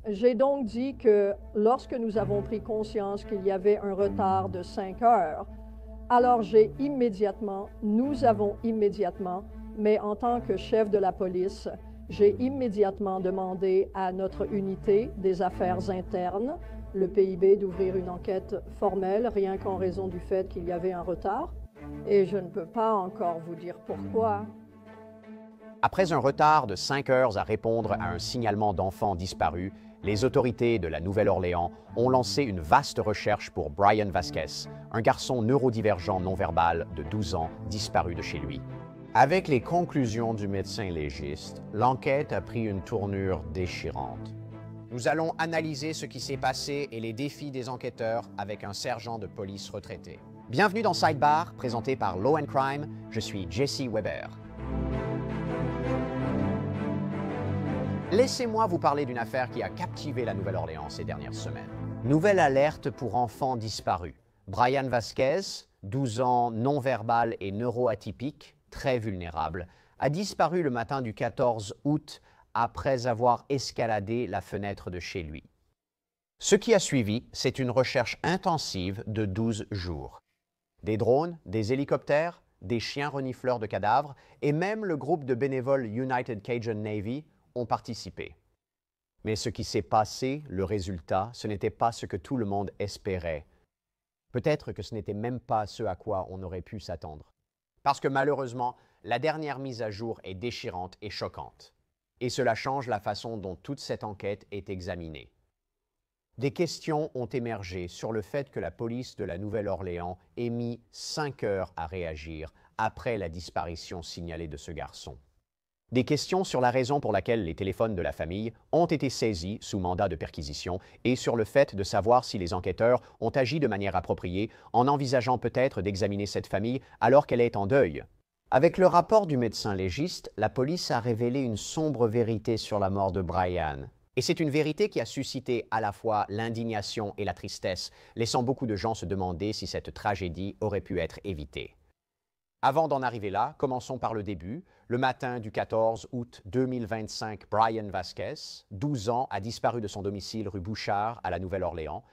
J'ai donc dit que lorsque nous avons pris conscience qu'il y avait un retard de 5 heures, alors nous avons immédiatement, mais en tant que chef de la police, j'ai immédiatement demandé à notre unité des affaires internes, le PIB, d'ouvrir une enquête formelle, rien qu'en raison du fait qu'il y avait un retard. Et je ne peux pas encore vous dire pourquoi. Après un retard de 5 heures à répondre à un signalement d'enfants disparus, les autorités de la Nouvelle-Orléans ont lancé une vaste recherche pour Brian Vasquez, un garçon neurodivergent non-verbal de 12 ans disparu de chez lui. Avec les conclusions du médecin légiste, l'enquête a pris une tournure déchirante. Nous allons analyser ce qui s'est passé et les défis des enquêteurs avec un sergent de police retraité. Bienvenue dans Sidebar, présenté par Law & Crime. Je suis Jesse Weber. Laissez-moi vous parler d'une affaire qui a captivé la Nouvelle-Orléans ces dernières semaines. Nouvelle alerte pour enfants disparus. Brian Vasquez, 12 ans, non-verbal et neuroatypique, très vulnérable, a disparu le matin du 14 août après avoir escaladé la fenêtre de chez lui. Ce qui a suivi, c'est une recherche intensive de 12 jours. Des drones, des hélicoptères, des chiens renifleurs de cadavres et même le groupe de bénévoles United Cajun Navy ont participé. Mais ce qui s'est passé, le résultat, ce n'était pas ce que tout le monde espérait. Peut-être que ce n'était même pas ce à quoi on aurait pu s'attendre. Parce que malheureusement, la dernière mise à jour est déchirante et choquante. Et cela change la façon dont toute cette enquête est examinée. Des questions ont émergé sur le fait que la police de la Nouvelle-Orléans ait mis 5 heures à réagir après la disparition signalée de ce garçon. Des questions sur la raison pour laquelle les téléphones de la famille ont été saisis sous mandat de perquisition et sur le fait de savoir si les enquêteurs ont agi de manière appropriée en envisageant peut-être d'examiner cette famille alors qu'elle est en deuil. Avec le rapport du médecin légiste, la police a révélé une sombre vérité sur la mort de Brian. Et c'est une vérité qui a suscité à la fois l'indignation et la tristesse, laissant beaucoup de gens se demander si cette tragédie aurait pu être évitée. Avant d'en arriver là, commençons par le début. Le matin du 14 août 2025, Brian Vasquez, 12 ans, a disparu de son domicile rue Bouchard à la Nouvelle-Orléans.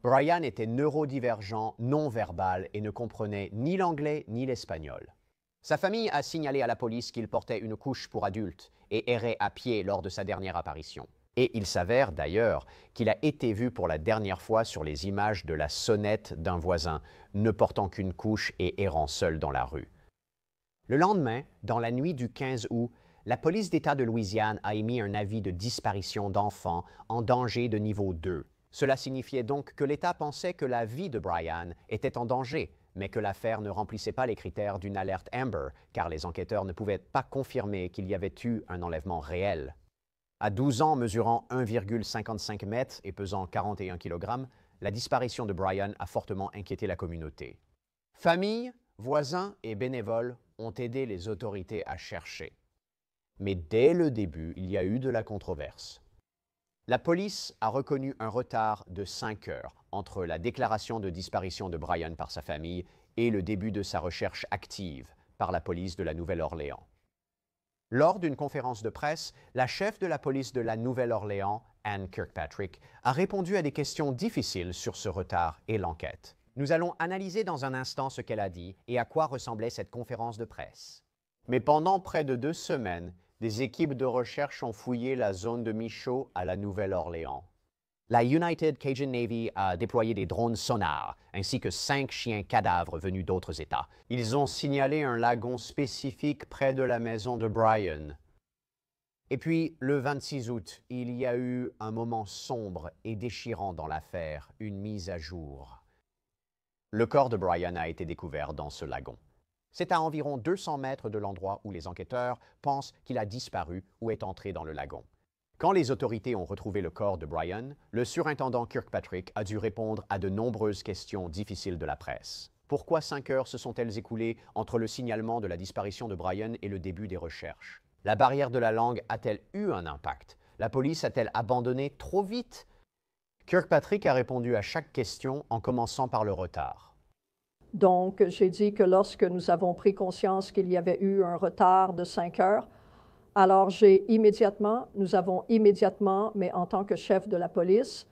Brian était neurodivergent, non-verbal et ne comprenait ni l'anglais ni l'espagnol. Sa famille a signalé à la police qu'il portait une couche pour adultes et errait à pied lors de sa dernière apparition. Et il s'avère d'ailleurs qu'il a été vu pour la dernière fois sur les images de la sonnette d'un voisin, ne portant qu'une couche et errant seul dans la rue. Le lendemain, dans la nuit du 15 août, la police d'État de Louisiane a émis un avis de disparition d'enfants en danger de niveau 2. Cela signifiait donc que l'État pensait que la vie de Brian était en danger, mais que l'affaire ne remplissait pas les critères d'une alerte Amber, car les enquêteurs ne pouvaient pas confirmer qu'il y avait eu un enlèvement réel. À 12 ans, mesurant 1,55 m et pesant 41 kg, la disparition de Brian a fortement inquiété la communauté. Famille, voisins et bénévoles ont aidé les autorités à chercher. Mais dès le début, il y a eu de la controverse. La police a reconnu un retard de 5 heures entre la déclaration de disparition de Brian par sa famille et le début de sa recherche active par la police de la Nouvelle-Orléans. Lors d'une conférence de presse, la chef de la police de la Nouvelle-Orléans, Anne Kirkpatrick, a répondu à des questions difficiles sur ce retard et l'enquête. Nous allons analyser dans un instant ce qu'elle a dit et à quoi ressemblait cette conférence de presse. Mais pendant près de 2 semaines, des équipes de recherche ont fouillé la zone de Michaud à la Nouvelle-Orléans. La United Cajun Navy a déployé des drones sonars, ainsi que 5 chiens cadavres venus d'autres États. Ils ont signalé un lagon spécifique près de la maison de Brian. Et puis, le 26 août, il y a eu un moment sombre et déchirant dans l'affaire, une mise à jour. Le corps de Brian a été découvert dans ce lagon. C'est à environ 200 mètres de l'endroit où les enquêteurs pensent qu'il a disparu ou est entré dans le lagon. Quand les autorités ont retrouvé le corps de Brian, le surintendant Kirkpatrick a dû répondre à de nombreuses questions difficiles de la presse. Pourquoi 5 heures se sont-elles écoulées entre le signalement de la disparition de Brian et le début des recherches? La barrière de la langue a-t-elle eu un impact? La police a-t-elle abandonné trop vite? Kirkpatrick a répondu à chaque question en commençant par le retard. Donc, j'ai dit que lorsque nous avons pris conscience qu'il y avait eu un retard de 5 heures, Alors nous avons immédiatement, mais en tant que chef de la police,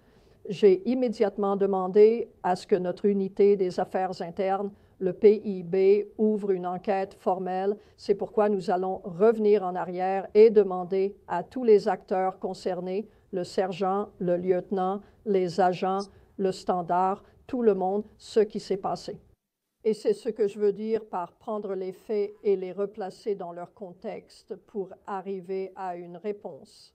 j'ai immédiatement demandé à ce que notre unité des affaires internes, le PIB, ouvre une enquête formelle. C'est pourquoi nous allons revenir en arrière et demander à tous les acteurs concernés, le sergent, le lieutenant, les agents, le standard, tout le monde, ce qui s'est passé. Et c'est ce que je veux dire par prendre les faits et les replacer dans leur contexte pour arriver à une réponse.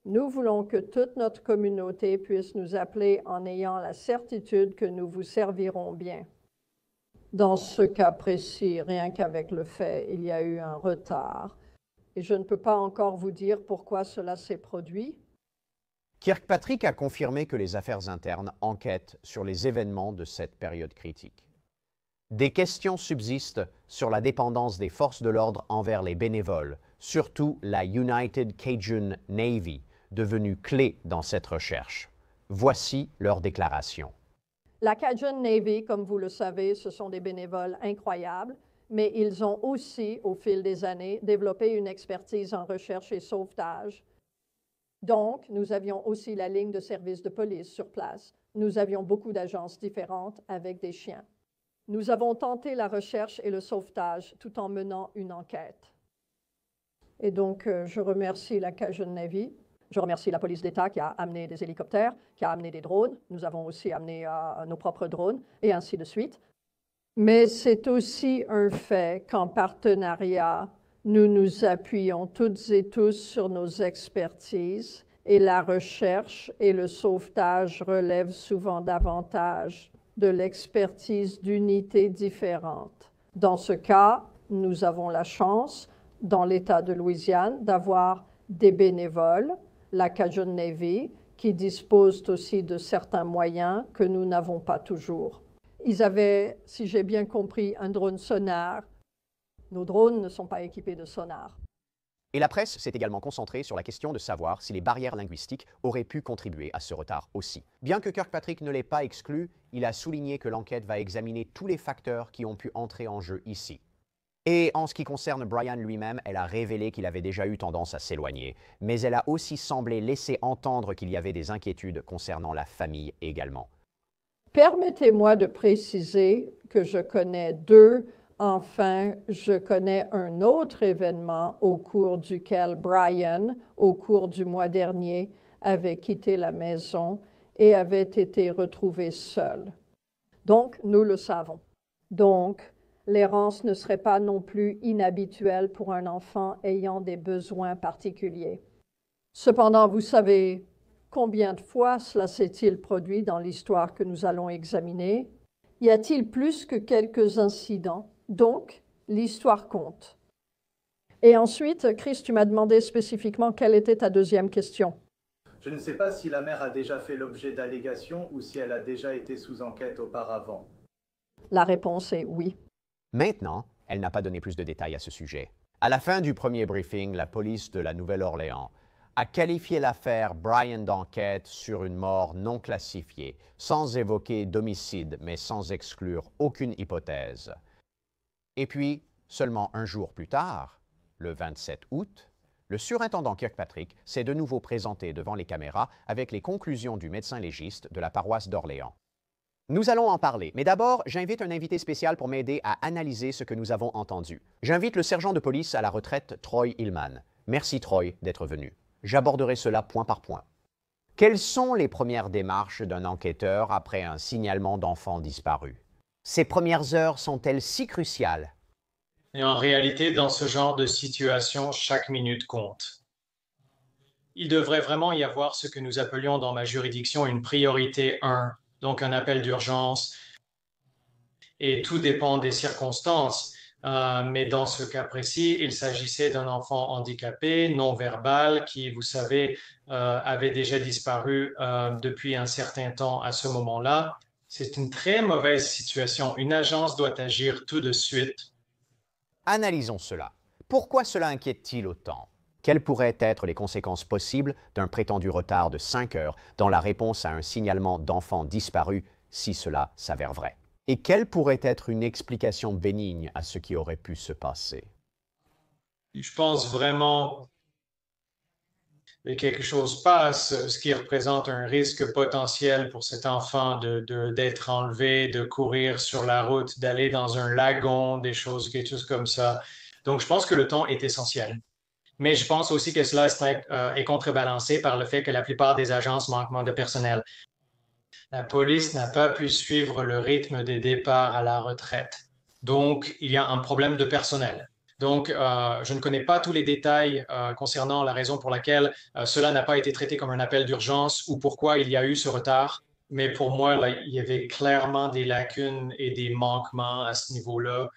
Nous voulons que toute notre communauté puisse nous appeler en ayant la certitude que nous vous servirons bien. Dans ce cas précis, rien qu'avec le fait, il y a eu un retard. Et je ne peux pas encore vous dire pourquoi cela s'est produit. Kirkpatrick a confirmé que les affaires internes enquêtent sur les événements de cette période critique. Des questions subsistent sur la dépendance des forces de l'ordre envers les bénévoles, surtout la United Cajun Navy, devenue clé dans cette recherche. Voici leur déclaration. La Cajun Navy, comme vous le savez, ce sont des bénévoles incroyables, mais ils ont aussi, au fil des années, développé une expertise en recherche et sauvetage. Donc, nous avions aussi la ligne de service de police sur place. Nous avions beaucoup d'agences différentes avec des chiens. Nous avons tenté la recherche et le sauvetage tout en menant une enquête. Et donc, je remercie la Cajun Navy. Je remercie la police d'État qui a amené des hélicoptères, qui a amené des drones. Nous avons aussi amené nos propres drones, et ainsi de suite. Mais c'est aussi un fait qu'en partenariat, nous nous appuyons toutes et tous sur nos expertises, et la recherche et le sauvetage relèvent souvent davantage de l'expertise d'unités différentes. Dans ce cas, nous avons la chance, dans l'État de Louisiane, d'avoir des bénévoles, la Cajun Navy, qui dispose aussi de certains moyens que nous n'avons pas toujours. Ils avaient, si j'ai bien compris, un drone sonar. Nos drones ne sont pas équipés de sonar. Et la presse s'est également concentrée sur la question de savoir si les barrières linguistiques auraient pu contribuer à ce retard aussi. Bien que Kirkpatrick ne l'ait pas exclu, il a souligné que l'enquête va examiner tous les facteurs qui ont pu entrer en jeu ici. Et en ce qui concerne Brian lui-même, elle a révélé qu'il avait déjà eu tendance à s'éloigner, mais elle a aussi semblé laisser entendre qu'il y avait des inquiétudes concernant la famille également. Permettez-moi de préciser que je connais deux. Enfin, je connais un autre événement au cours duquel Brian, au cours du mois dernier, avait quitté la maison et avait été retrouvé seul. Donc, nous le savons. Donc, l'errance ne serait pas non plus inhabituelle pour un enfant ayant des besoins particuliers. Cependant, vous savez combien de fois cela s'est-il produit dans l'histoire que nous allons examiner? Y a-t-il plus que quelques incidents? Donc, l'histoire compte. Et ensuite, Chris, tu m'as demandé spécifiquement quelle était ta deuxième question. Je ne sais pas si la mère a déjà fait l'objet d'allégations ou si elle a déjà été sous enquête auparavant. La réponse est oui. Maintenant, elle n'a pas donné plus de détails à ce sujet. À la fin du premier briefing, la police de la Nouvelle-Orléans a qualifié l'affaire Brian d'enquête sur une mort non classifiée, sans évoquer d'homicide, mais sans exclure aucune hypothèse. Et puis, seulement un jour plus tard, le 27 août, le surintendant Kirkpatrick s'est de nouveau présenté devant les caméras avec les conclusions du médecin légiste de la paroisse d'Orléans. Nous allons en parler, mais d'abord, j'invite un invité spécial pour m'aider à analyser ce que nous avons entendu. J'invite le sergent de police à la retraite, Troy Hillman. Merci, Troy, d'être venu. J'aborderai cela point par point. Quelles sont les premières démarches d'un enquêteur après un signalement d'enfant disparu? Ces premières heures sont-elles si cruciales? Et en réalité, dans ce genre de situation, chaque minute compte. Il devrait vraiment y avoir ce que nous appelions dans ma juridiction une priorité 1, donc un appel d'urgence. Et tout dépend des circonstances. Mais dans ce cas précis, il s'agissait d'un enfant handicapé, non-verbal, qui, vous savez, avait déjà disparu depuis un certain temps à ce moment-là. C'est une très mauvaise situation. Une agence doit agir tout de suite. Analysons cela. Pourquoi cela inquiète-t-il autant? Quelles pourraient être les conséquences possibles d'un prétendu retard de 5 heures dans la réponse à un signalement d'enfant disparu si cela s'avère vrai? Et quelle pourrait être une explication bénigne à ce qui aurait pu se passer? Je pense vraiment et quelque chose passe, ce qui représente un risque potentiel pour cet enfant d'être enlevé, de courir sur la route, d'aller dans un lagon, quelque chose comme ça. Donc, je pense que le ton est essentiel. Mais je pense aussi que cela est contrebalancé par le fait que la plupart des agences manquent de personnel. La police n'a pas pu suivre le rythme des départs à la retraite. Donc, il y a un problème de personnel. Donc, je ne connais pas tous les détails concernant la raison pour laquelle cela n'a pas été traité comme un appel d'urgence ou pourquoi il y a eu ce retard. Mais pour moi, là, il y avait clairement des lacunes et des manquements à ce niveau-là.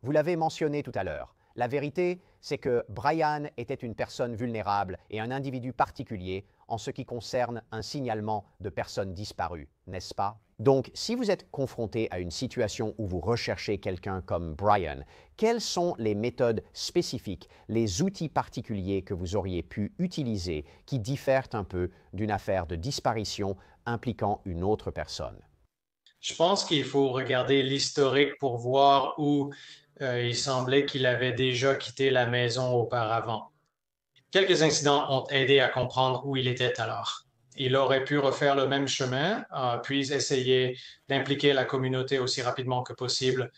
Vous l'avez mentionné tout à l'heure. La vérité, c'est que Brian était une personne vulnérable et un individu particulier en ce qui concerne un signalement de personnes disparues, n'est-ce pas? Donc, si vous êtes confronté à une situation où vous recherchez quelqu'un comme Brian, quelles sont les méthodes spécifiques, les outils particuliers que vous auriez pu utiliser qui diffèrent un peu d'une affaire de disparition impliquant une autre personne? Je pense qu'il faut regarder l'historique pour voir où il semblait qu'il avait déjà quitté la maison auparavant. Quelques incidents ont aidé à comprendre où il était alors. Il aurait pu refaire le même chemin, puis essayer d'impliquer la communauté aussi rapidement que possible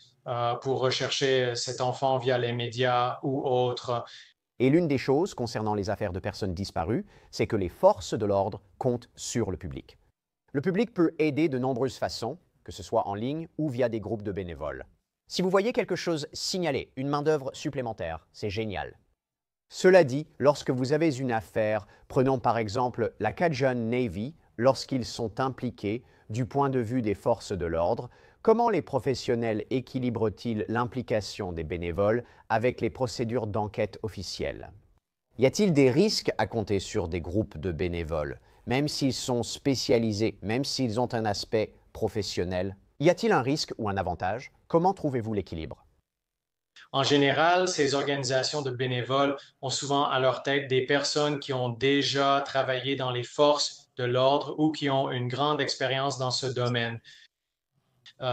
pour rechercher cet enfant via les médias ou autres. Et l'une des choses concernant les affaires de personnes disparues, c'est que les forces de l'ordre comptent sur le public. Le public peut aider de nombreuses façons, que ce soit en ligne ou via des groupes de bénévoles. Si vous voyez quelque chose signaler, une main-d'œuvre supplémentaire, c'est génial. Cela dit, lorsque vous avez une affaire, prenons par exemple la Cajun Navy, lorsqu'ils sont impliqués du point de vue des forces de l'ordre, comment les professionnels équilibrent-ils l'implication des bénévoles avec les procédures d'enquête officielles? Y a-t-il des risques à compter sur des groupes de bénévoles, même s'ils sont spécialisés, même s'ils ont un aspect professionnel? Y a-t-il un risque ou un avantage? Comment trouvez-vous l'équilibre? En général, ces organisations de bénévoles ont souvent à leur tête des personnes qui ont déjà travaillé dans les forces de l'ordre ou qui ont une grande expérience dans ce domaine.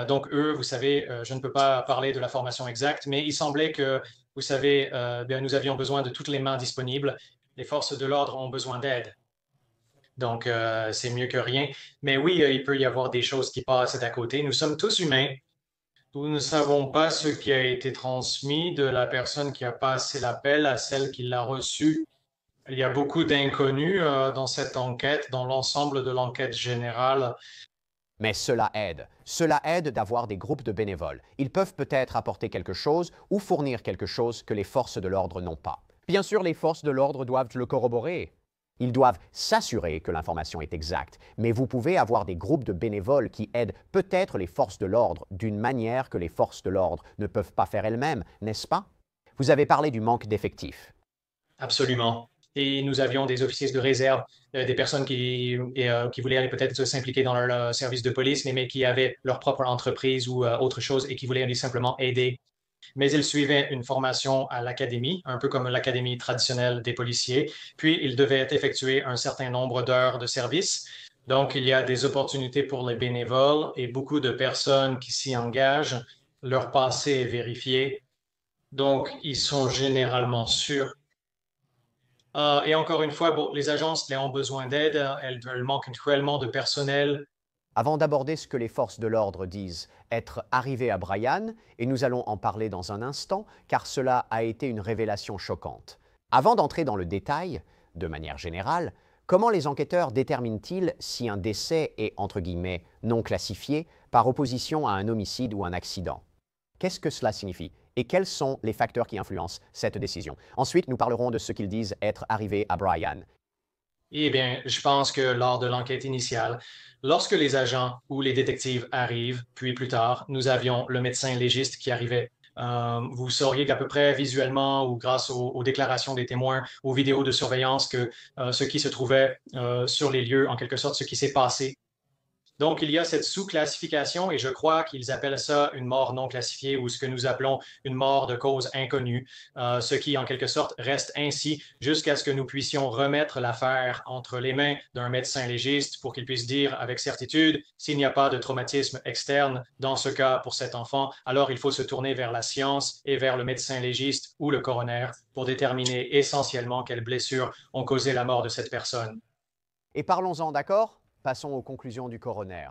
Donc, eux, vous savez, je ne peux pas parler de la formation exacte, mais il semblait que, vous savez, nous avions besoin de toutes les mains disponibles. Les forces de l'ordre ont besoin d'aide. Donc, c'est mieux que rien. Mais oui, il peut y avoir des choses qui passent d'à côté. Nous sommes tous humains. Nous ne savons pas ce qui a été transmis de la personne qui a passé l'appel à celle qui l'a reçu. Il y a beaucoup d'inconnus dans cette enquête, dans l'ensemble de l'enquête générale. Mais cela aide. Cela aide d'avoir des groupes de bénévoles. Ils peuvent peut-être apporter quelque chose ou fournir quelque chose que les forces de l'ordre n'ont pas. Bien sûr, les forces de l'ordre doivent le corroborer. Ils doivent s'assurer que l'information est exacte, mais vous pouvez avoir des groupes de bénévoles qui aident peut-être les forces de l'ordre d'une manière que les forces de l'ordre ne peuvent pas faire elles-mêmes, n'est-ce pas? Vous avez parlé du manque d'effectifs. Absolument. Et nous avions des officiers de réserve, des personnes qui voulaient aller peut-être s'impliquer dans leur service de police, mais qui avaient leur propre entreprise ou autre chose et qui voulaient aller simplement aider. Mais ils suivaient une formation à l'académie, un peu comme l'académie traditionnelle des policiers, puis ils devaient effectuer un certain nombre d'heures de service. Donc, il y a des opportunités pour les bénévoles et beaucoup de personnes qui s'y engagent. Leur passé est vérifié. Donc, ils sont généralement sûrs. Et encore une fois, bon, les agences ont besoin d'aide. Elles manquent cruellement de personnel. Avant d'aborder ce que les forces de l'ordre disent être arrivées à Brian, et nous allons en parler dans un instant, car cela a été une révélation choquante. Avant d'entrer dans le détail, de manière générale, comment les enquêteurs déterminent-ils si un décès est, entre guillemets, non classifié par opposition à un homicide ou un accident? Qu'est-ce que cela signifie? Et quels sont les facteurs qui influencent cette décision? Ensuite, nous parlerons de ce qu'ils disent être arrivés à Brian. Eh bien, je pense que lors de l'enquête initiale, lorsque les agents ou les détectives arrivent, puis plus tard, nous avions le médecin légiste qui arrivait. Vous sauriez qu'à peu près visuellement ou grâce aux déclarations des témoins, aux vidéos de surveillance, que ce qui se trouvait sur les lieux, en quelque sorte, ce qui s'est passé. Donc, il y a cette sous-classification et je crois qu'ils appellent ça une mort non classifiée ou ce que nous appelons une mort de cause inconnue, ce qui, en quelque sorte, reste ainsi jusqu'à ce que nous puissions remettre l'affaire entre les mains d'un médecin légiste pour qu'il puisse dire avec certitude s'il n'y a pas de traumatisme externe dans ce cas pour cet enfant. Alors, il faut se tourner vers la science et vers le médecin légiste ou le coroner pour déterminer essentiellement quelles blessures ont causé la mort de cette personne. Et parlons-en, d'accord? Passons aux conclusions du coroner.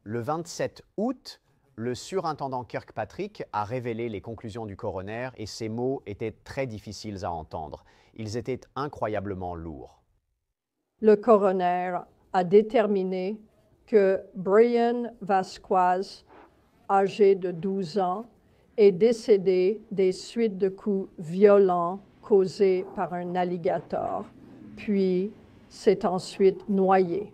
Le 27 août, le surintendant Kirkpatrick a révélé les conclusions du coroner et ces mots étaient très difficiles à entendre. Ils étaient incroyablement lourds. Le coroner a déterminé que Brian Vasquez, âgé de 12 ans, est décédé des suites de coups violents causés par un alligator, puis s'est ensuite noyé.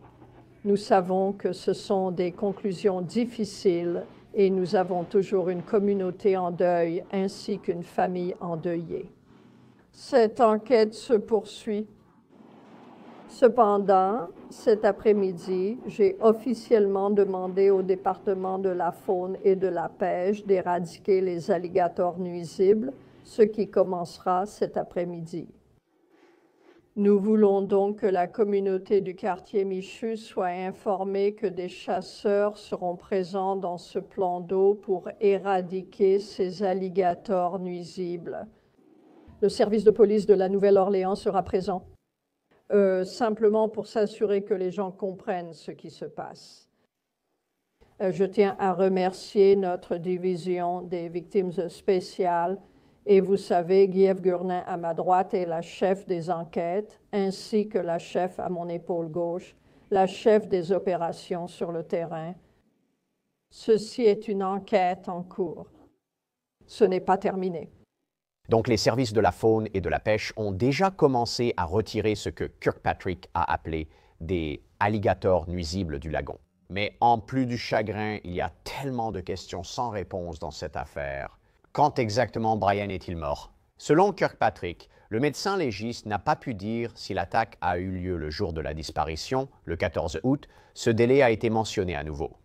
Nous savons que ce sont des conclusions difficiles et nous avons toujours une communauté en deuil ainsi qu'une famille endeuillée. Cette enquête se poursuit. Cependant, cet après-midi, j'ai officiellement demandé au département de la faune et de la pêche d'éradiquer les alligators nuisibles, ce qui commencera cet après-midi. Nous voulons donc que la communauté du quartier Michu soit informée que des chasseurs seront présents dans ce plan d'eau pour éradiquer ces alligators nuisibles. Le service de police de la Nouvelle-Orléans sera présent, simplement pour s'assurer que les gens comprennent ce qui se passe. Je tiens à remercier notre division des victimes spéciales. Et vous savez, Guy-Ève Gurnin à ma droite est la chef des enquêtes, ainsi que la chef à mon épaule gauche, la chef des opérations sur le terrain. Ceci est une enquête en cours. Ce n'est pas terminé. Donc les services de la faune et de la pêche ont déjà commencé à retirer ce que Kirkpatrick a appelé des alligators nuisibles du lagon. Mais en plus du chagrin, il y a tellement de questions sans réponse dans cette affaire. Quand exactement Brian est-il mort? Selon Kirkpatrick, le médecin légiste n'a pas pu dire si l'attaque a eu lieu le jour de la disparition, le 14 août. Ce délai a été mentionné à nouveau.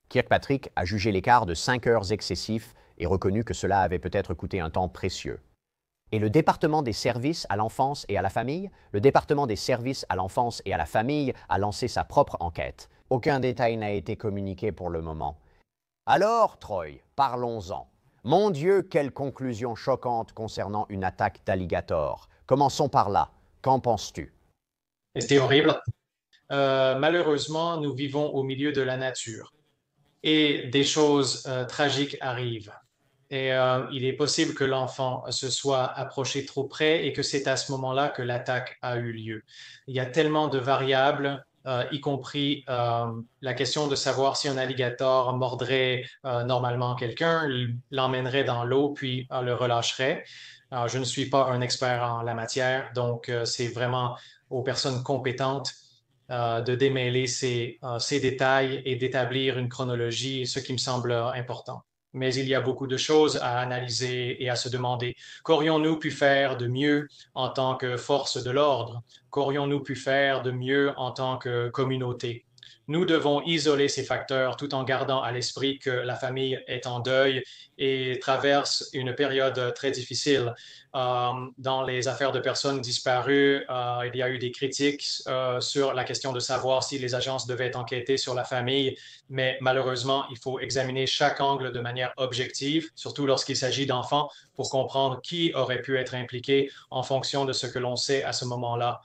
Kirkpatrick a jugé l'écart de 5 heures excessif et reconnu que cela avait peut-être coûté un temps précieux. Et le département des services à l'enfance et à la famille? Le département des services à l'enfance et à la famille a lancé sa propre enquête. Aucun détail n'a été communiqué pour le moment. Alors, Troy, parlons-en. Mon Dieu, quelle conclusion choquante concernant une attaque d'alligator. Commençons par là. Qu'en penses-tu? C'était horrible. Malheureusement, nous vivons au milieu de la nature et des choses tragiques arrivent. Et il est possible que l'enfant se soit approché trop près et que c'est à ce moment-là que l'attaque a eu lieu. Il y a tellement de variables, y compris la question de savoir si un alligator mordrait normalement quelqu'un, l'emmènerait dans l'eau, puis le relâcherait. Je ne suis pas un expert en la matière, donc c'est vraiment aux personnes compétentes de démêler ces détails et d'établir une chronologie, ce qui me semble important. Mais il y a beaucoup de choses à analyser et à se demander. Qu'aurions-nous pu faire de mieux en tant que force de l'ordre? Qu'aurions-nous pu faire de mieux en tant que communauté? Nous devons isoler ces facteurs tout en gardant à l'esprit que la famille est en deuil et traverse une période très difficile. Dans les affaires de personnes disparues, il y a eu des critiques sur la question de savoir si les agences devaient enquêter sur la famille, mais malheureusement, il faut examiner chaque angle de manière objective, surtout lorsqu'il s'agit d'enfants, pour comprendre qui aurait pu être impliqué en fonction de ce que l'on sait à ce moment-là.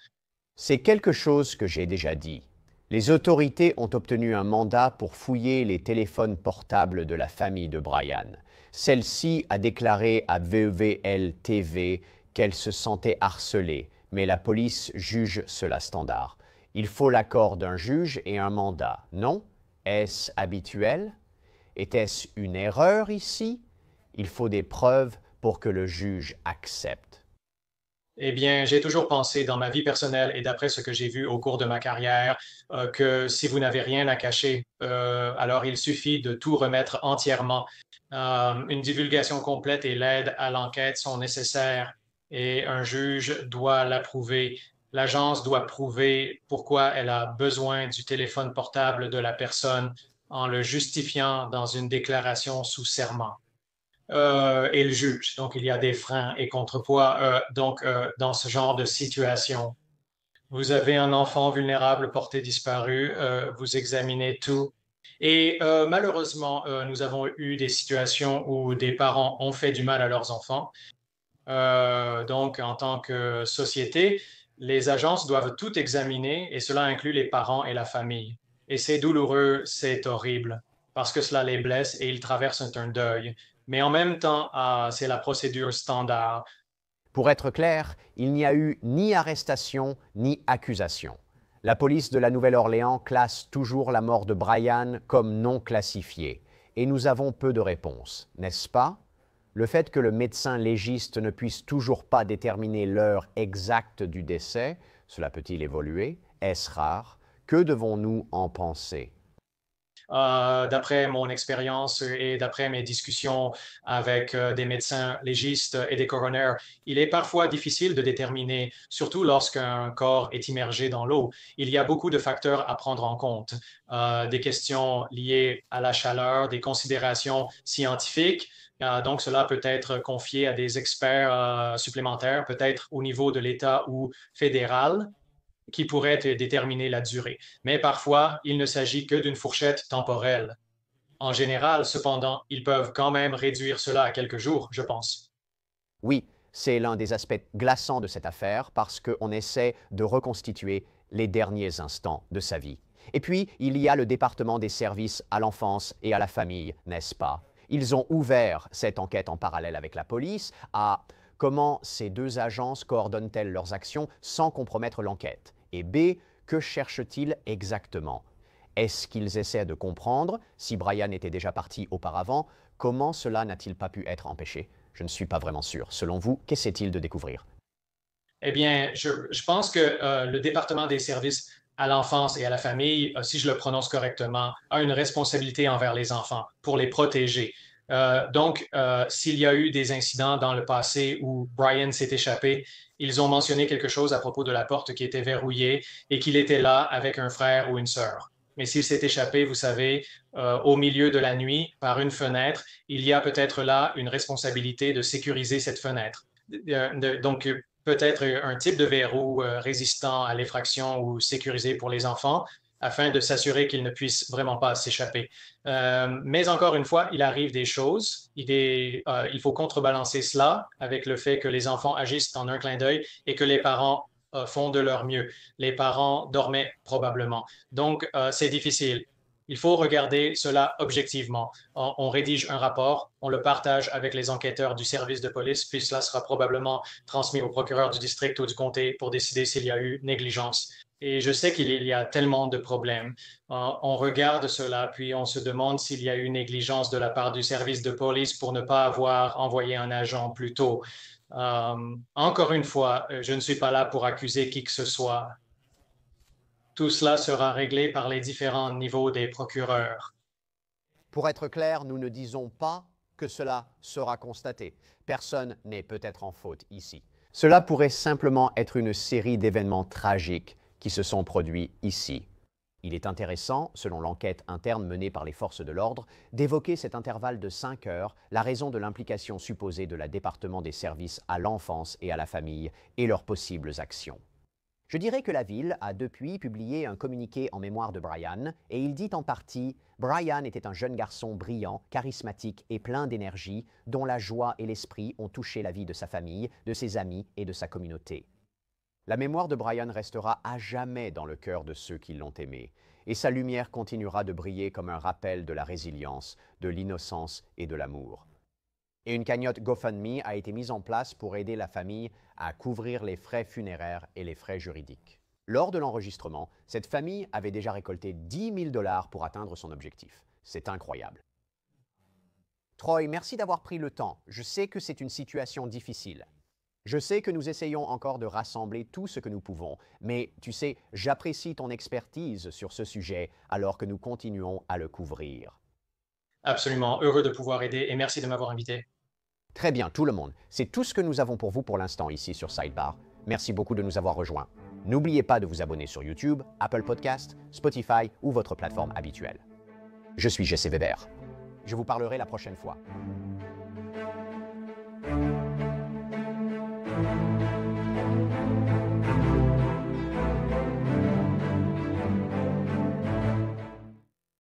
C'est quelque chose que j'ai déjà dit. Les autorités ont obtenu un mandat pour fouiller les téléphones portables de la famille de Brian. Celle-ci a déclaré à VVL-TV qu'elle se sentait harcelée, mais la police juge cela standard. Il faut l'accord d'un juge et un mandat, non? Est-ce habituel? Était-ce une erreur ici? Il faut des preuves pour que le juge accepte. Eh bien, j'ai toujours pensé dans ma vie personnelle et d'après ce que j'ai vu au cours de ma carrière, que si vous n'avez rien à cacher, alors il suffit de tout remettre entièrement. Une divulgation complète et l'aide à l'enquête sont nécessaires et un juge doit l'approuver. L'agence doit prouver pourquoi elle a besoin du téléphone portable de la personne en le justifiant dans une déclaration sous serment. Et le juge. Donc, il y a des freins et contrepoids. Dans ce genre de situation, vous avez un enfant vulnérable porté disparu, vous examinez tout. Et malheureusement, nous avons eu des situations où des parents ont fait du mal à leurs enfants. Donc, en tant que société, les agences doivent tout examiner et cela inclut les parents et la famille. Et c'est douloureux, c'est horrible, parce que cela les blesse et ils traversent un deuil. Mais en même temps, c'est la procédure standard. Pour être clair, il n'y a eu ni arrestation ni accusation. La police de la Nouvelle-Orléans classe toujours la mort de Brian comme non classifiée. Et nous avons peu de réponses, n'est-ce pas? Le fait que le médecin légiste ne puisse toujours pas déterminer l'heure exacte du décès, cela peut-il évoluer? Est-ce rare? Que devons-nous en penser? D'après mon expérience et d'après mes discussions avec des médecins légistes et des coroners, il est parfois difficile de déterminer, surtout lorsqu'un corps est immergé dans l'eau. Il y a beaucoup de facteurs à prendre en compte, des questions liées à la chaleur, des considérations scientifiques. Donc, cela peut être confié à des experts supplémentaires, peut-être au niveau de l'État ou fédéral, qui pourrait déterminer la durée. Mais parfois, il ne s'agit que d'une fourchette temporelle. En général, cependant, ils peuvent quand même réduire cela à quelques jours, je pense. Oui, c'est l'un des aspects glaçants de cette affaire parce qu'on essaie de reconstituer les derniers instants de sa vie. Et puis, il y a le département des services à l'enfance et à la famille, n'est-ce pas? Ils ont ouvert cette enquête en parallèle avec la police à comment ces deux agences coordonnent-elles leurs actions sans compromettre l'enquête? Et B, que cherchent-ils exactement? Est-ce qu'ils essaient de comprendre, si Brian était déjà parti auparavant, comment cela n'a-t-il pas pu être empêché? Je ne suis pas vraiment sûr. Selon vous, qu'essaient-ils de découvrir? Eh bien, je pense que le département des services à l'enfance et à la famille, si je le prononce correctement, a une responsabilité envers les enfants pour les protéger. S'il y a eu des incidents dans le passé où Brian s'est échappé, ils ont mentionné quelque chose à propos de la porte qui était verrouillée et qu'il était là avec un frère ou une sœur. Mais s'il s'est échappé, vous savez, au milieu de la nuit, par une fenêtre, il y a peut-être là une responsabilité de sécuriser cette fenêtre. Donc, peut-être un type de verrou résistant à l'effraction ou sécurisé pour les enfants, afin de s'assurer qu'ils ne puissent vraiment pas s'échapper. Mais encore une fois, il arrive des choses. Il faut contrebalancer cela avec le fait que les enfants agissent en un clin d'œil et que les parents font de leur mieux. Les parents dormaient probablement. Donc, c'est difficile. Il faut regarder cela objectivement. On rédige un rapport, on le partage avec les enquêteurs du service de police, puis cela sera probablement transmis au procureur du district ou du comté pour décider s'il y a eu négligence. Et je sais qu'il y a tellement de problèmes. On regarde cela, puis on se demande s'il y a eu négligence de la part du service de police pour ne pas avoir envoyé un agent plus tôt. Encore une fois, je ne suis pas là pour accuser qui que ce soit. Tout cela sera réglé par les différents niveaux des procureurs. Pour être clair, nous ne disons pas que cela sera constaté. Personne n'est peut-être en faute ici. Cela pourrait simplement être une série d'événements tragiques qui se sont produits ici. Il est intéressant, selon l'enquête interne menée par les forces de l'ordre, d'évoquer cet intervalle de 5 heures, la raison de l'implication supposée de la département des services à l'enfance et à la famille et leurs possibles actions. Je dirais que la ville a depuis publié un communiqué en mémoire de Brian et il dit en partie « Brian était un jeune garçon brillant, charismatique et plein d'énergie dont la joie et l'esprit ont touché la vie de sa famille, de ses amis et de sa communauté. » La mémoire de Brian restera à jamais dans le cœur de ceux qui l'ont aimé et sa lumière continuera de briller comme un rappel de la résilience, de l'innocence et de l'amour. Et une cagnotte GoFundMe a été mise en place pour aider la famille à couvrir les frais funéraires et les frais juridiques. Lors de l'enregistrement, cette famille avait déjà récolté 10 000 $ pour atteindre son objectif. C'est incroyable. Troy, merci d'avoir pris le temps. Je sais que c'est une situation difficile. Je sais que nous essayons encore de rassembler tout ce que nous pouvons, mais tu sais, j'apprécie ton expertise sur ce sujet alors que nous continuons à le couvrir. Absolument, heureux de pouvoir aider et merci de m'avoir invité. Très bien, tout le monde. C'est tout ce que nous avons pour vous pour l'instant ici sur Sidebar. Merci beaucoup de nous avoir rejoints. N'oubliez pas de vous abonner sur YouTube, Apple Podcasts, Spotify ou votre plateforme habituelle. Je suis Jesse Weber. Je vous parlerai la prochaine fois.